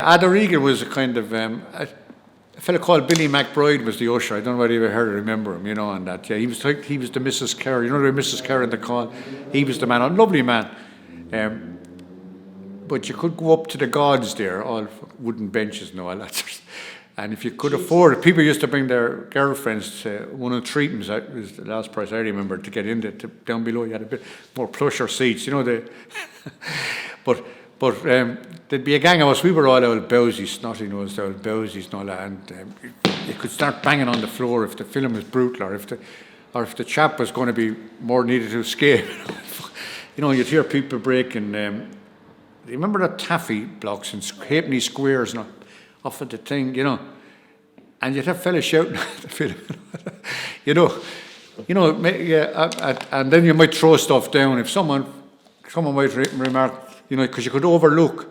Ada Regan was a kind of a fellow called Billy McBride was the usher. I don't know whether you ever heard or remember him, and that. Yeah, he was the Mrs. Kerr. You know the Mrs. Kerr in the call. He was the man, a lovely man. But you could go up to the gods there, all wooden benches and all that. And if you could afford it, people used to bring their girlfriends to one of the treatments. That was the last price I remember to get in there. Down below, you had a bit more plusher seats, But there'd be a gang of us. We were all old bowsies, snotty-nosed old bowsies and all that. And you could start banging on the floor if the film was brutal, or if the chap was going to be more needed to escape. You'd hear people breaking. You remember the taffy blocks and halfpenny squares and off at the thing, and you'd have fellas shouting at the film, and then you might throw stuff down if someone might remark, because you could overlook.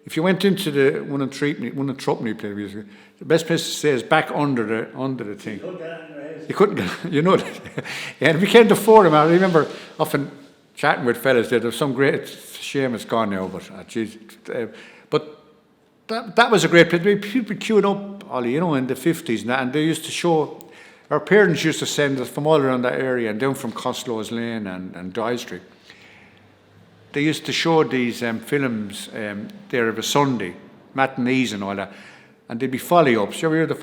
If you went into one of the Trupney places, the best place to stay is back under the thing. You couldn't get, that. Yeah, and we can't afford them. I remember often chatting with fellas there. There's some great shame it's gone now, but but that was a great place. People queued up, Ollie, in the 50s, and they used to show. Our parents used to send us from all around that area and down from Costello's Lane and Dial Street. They used to show these films there every Sunday, matinees and all that, and they'd be folly-ups. You ever hear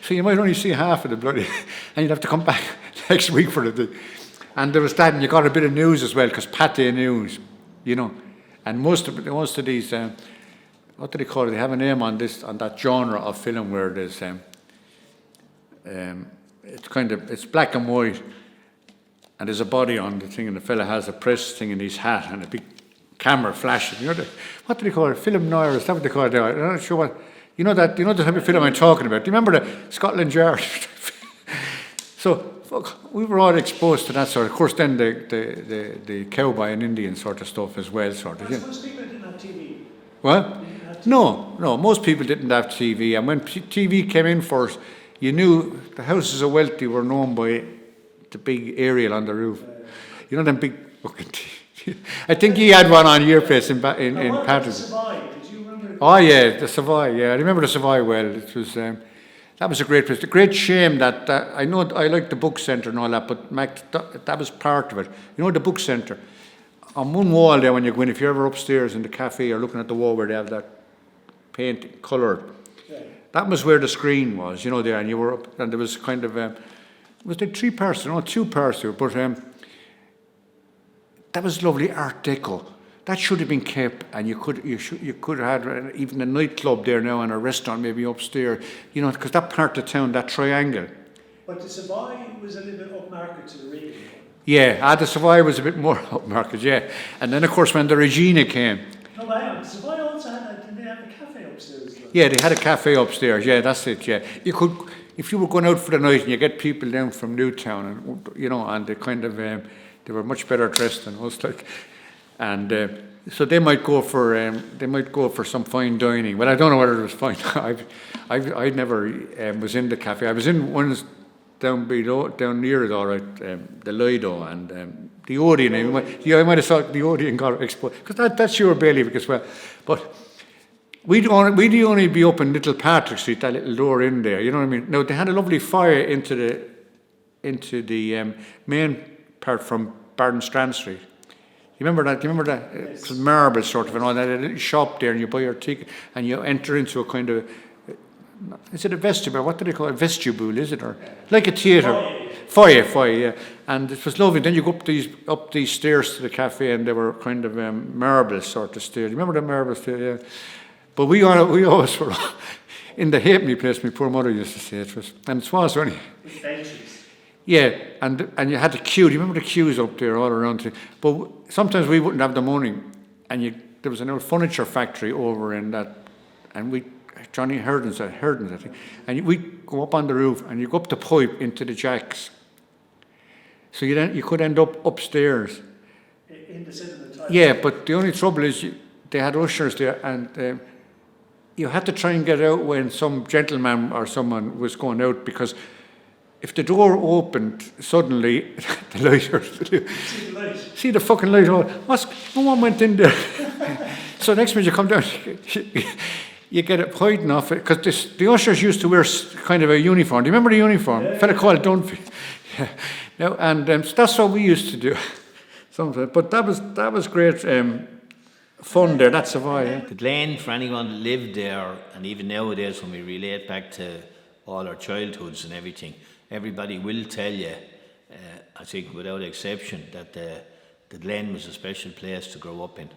so you might only see half of the bloody, and you'd have to come back next week for the thing. And there was that, and you got a bit of news as well, because Pate News, and most of these, what do they call it? They have a name on that genre of film where there's, it's black and white. And there's a body on the thing, and the fella has a press thing in his hat and a big camera flashing. What do they call it? Film noir, is that what they call it? I'm not sure what. The type of film I'm talking about. Do you remember the Scotland Yard? So we were all exposed to that sort. Of course, then the cowboy and Indian sort of stuff as well, sort of. Most people didn't have TV. What? No. Most people didn't have TV, and when TV came in first, you knew the houses of wealthy were known by the big aerial on the roof. Them big fucking TV. I think he had one on your place in Patterson. Did you remember? Oh yeah, the Savoy. Yeah, I remember the Savoy well. It was that was a great place. The great shame that I know I like the book centre and all that, but Mac, that was part of it. The book centre. On one wall there, when you go in, if you're ever upstairs in the cafe or looking at the wall where they have that paint coloured, that was where the screen was. There, and you were up, and there was kind of. It was like 3 parts, 2 parts to it, but that was lovely Art Deco. That should have been kept, and you could have had even a nightclub there now and a restaurant maybe upstairs, because that part of town, that triangle. But the Savoy was a little bit upmarket to the Regan. Yeah, the Savoy was a bit more upmarket, yeah. And then, of course, when the Regina came. No, but hang on, Savoy also did they have a cafe upstairs? Yeah, they had a cafe upstairs, yeah, that's it, yeah. You could. If you were going out for the night and you get people down from Newtown, and they kind of, they were much better dressed than us, and so they might go for some fine dining. Well, I don't know whether it was fine. I never was in the cafe. I was in one down near it, all right, the Lido and the Odeon. I might have thought the Odeon got exposed because that's your bailiwick as well, but. We'd only be up in Little Patrick Street, that little door in there. You know what I mean? Now they had a lovely fire into the main part from Barden Strand Street. You remember that? Yes. It was marble sort of and all that. A little shop there, and you buy your ticket, and you enter into a kind of. Is it a vestibule? What do they call it? Vestibule, is it, or like a theatre? Foyer, yeah. And it was lovely. Then you go up these stairs to the cafe, and they were kind of marble sort of stairs. You remember the marble stairs? Yeah. But we always were in the halfpenny place. My poor mother used to say it was only. Yeah, and you had the queue. Do you remember the queues up there all around? But sometimes we wouldn't have the money, and there was an old furniture factory over in that, and Johnny Herdens, I think, and we go up on the roof, and you go up the pipe into the jacks. So you could end up upstairs. In the cinema. Yeah, but the only trouble is they had ushers there, and. You had to try and get out when some gentleman or someone was going out, because if the door opened suddenly, the light. see the fucking light. Oh, no one went in there. So next minute you come down, you get it hiding off it, because the ushers used to wear kind of a uniform. Do you remember the uniform? A fella called Dunphy. Yeah. Now, and so that's what we used to do. Sometimes. But that was great fun there. That's why. Yeah. The Glen, for anyone that lived there, and even nowadays when we relate back to all our childhoods and everything, everybody will tell you, I think without exception, that the Glen was a special place to grow up in.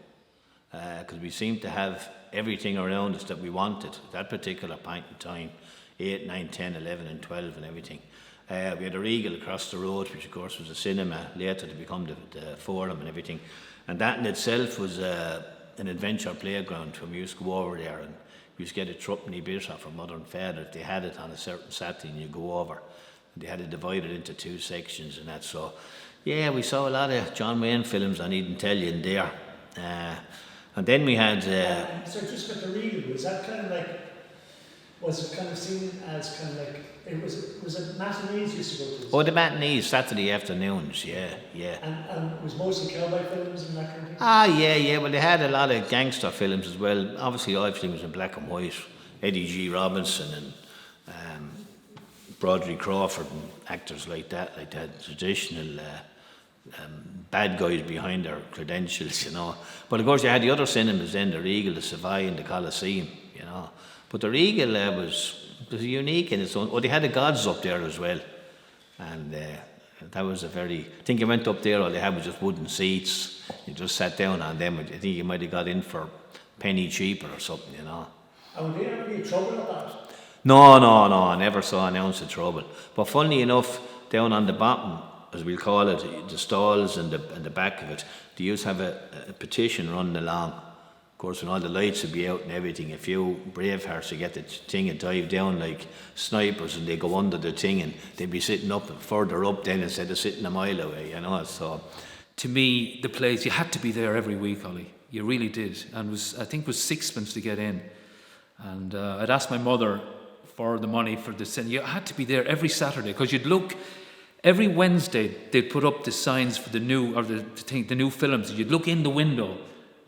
Because we seemed to have everything around us that we wanted at that particular point in time, 8, 9, 10, 11 and 12 and everything. We had a Regal across the road, which of course was a cinema, later to become the Forum and everything. And that in itself was an adventure playground when we used to go over there, and we used to get a threepenny bit off our mother and father if they had it on a certain Saturday, and you go over. And they had it divided into 2 sections and that. So, yeah, we saw a lot of John Wayne films, I needn't tell you, in there. And then we had... So just with the Regal, was that kind of like... Was it kind of seen as kind of like... Was it matinees you used to go to? Oh, the matinees, Saturday afternoons, yeah. And it was mostly cowboy films and that kind of thing? Yeah. Well, they had a lot of gangster films as well. Obviously, everything was in black and white. Eddie G. Robinson and Broderick Crawford and actors like that, traditional bad guys behind their credentials, you know. But of course, you had the other cinemas then, the Regal, the Savoy and the Coliseum, you know. But the Regal was unique in its own. Oh, they had the gods up there as well. And that was I think you went up there, all they had was just wooden seats. You just sat down on them. I think you might have got in for a penny cheaper or something, you know. And were there any trouble with that? No, I never saw an ounce of trouble. But funnily enough, down on the bottom, as we'll call it, the stalls and the back of it, they used to have a petition running along. Of course, when all the lights would be out and everything, a few bravehearts would get the thing and dive down like snipers, and they go under the thing and they'd be sitting up further up then instead of sitting a mile away, you know. So, to me, the place, you had to be there every week, Ollie. You really did. And I think it was sixpence to get in. And I'd asked my mother for the money for the cinema. You had to be there every Saturday, because you'd look. Every Wednesday they'd put up the signs for the new films. You'd look in the window,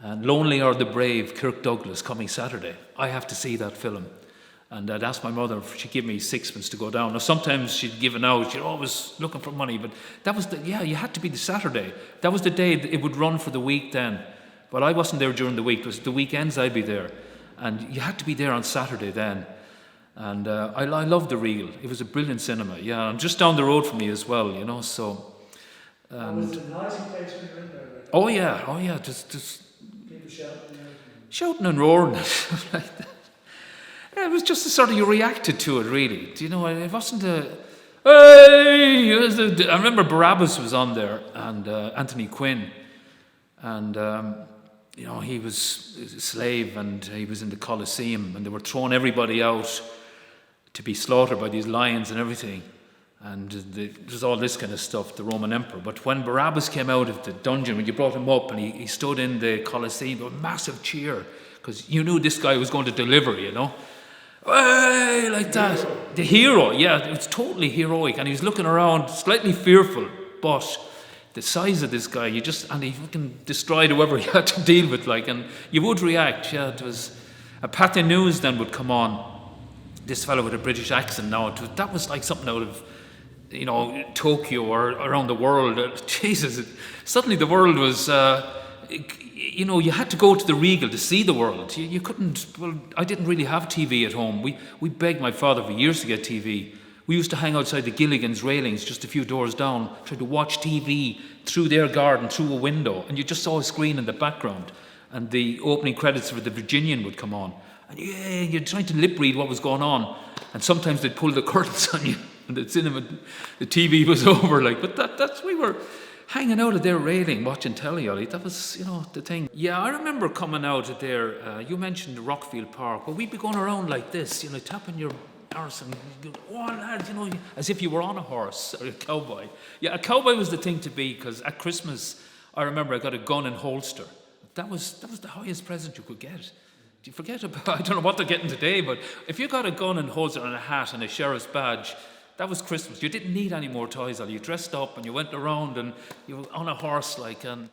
and Lonely or the Brave, Kirk Douglas, coming Saturday. I have to see that film. And I'd ask my mother if she'd give me sixpence to go down. Now sometimes she'd give it out. She'd always looking for money, but that was you had to be the Saturday. That was the day it would run for the week then. But I wasn't there during the week. It was the weekends I'd be there. And you had to be there on Saturday then. And I loved the Regal. It was a brilliant cinema, yeah, and just down the road from me as well, you know. So, was it a noisy place when you were in there? Oh yeah, just people shouting and roaring and stuff like that. Yeah, it was just a sort of, you reacted to it, really. Do you know? It wasn't a hey. I remember Barabbas was on there, and Anthony Quinn, and you know, he was a slave, and he was in the Coliseum, and they were throwing everybody out to be slaughtered by these lions and everything. And there's all this kind of stuff, the Roman emperor. But when Barabbas came out of the dungeon, when you brought him up and he stood in the Coliseum, a massive cheer, because you knew this guy was going to deliver, you know. Hey, like that. The hero, yeah, it was totally heroic. And he was looking around, slightly fearful, but the size of this guy, and he fucking destroyed whoever he had to deal with, like, and you would react, yeah. It was a Pat News then would come on, this fellow with a British accent now, that was like something out of, you know, Tokyo or around the world. Jesus, suddenly the world was, you know, you had to go to the Regal to see the world. You couldn't, well, I didn't really have TV at home. We begged my father for years to get TV. We used to hang outside the Gilligan's railings just a few doors down, trying to watch TV through their garden, through a window, and you just saw a screen in the background, and the opening credits for The Virginian would come on. And yeah, you're trying to lip read what was going on, and sometimes they'd pull the curtains on you, and the cinema, the TV was over, like. But that's we were hanging out at their railing watching telly, Ollie. That was, you know, the thing. Yeah, I remember coming out at there. You mentioned Rockfield Park, but we'd be going around like this, you know, tapping your arse and go, oh lads, you know, as if you were on a horse or a cowboy. Yeah, a cowboy was the thing to be, because at Christmas I remember I got a gun and holster. That was the highest present you could get. Do you forget about, I don't know what they're getting today, but if you got a gun and holster and a hat and a sheriff's badge, That was Christmas. You didn't need any more toys. You dressed up and you went around and you were on a horse, like, and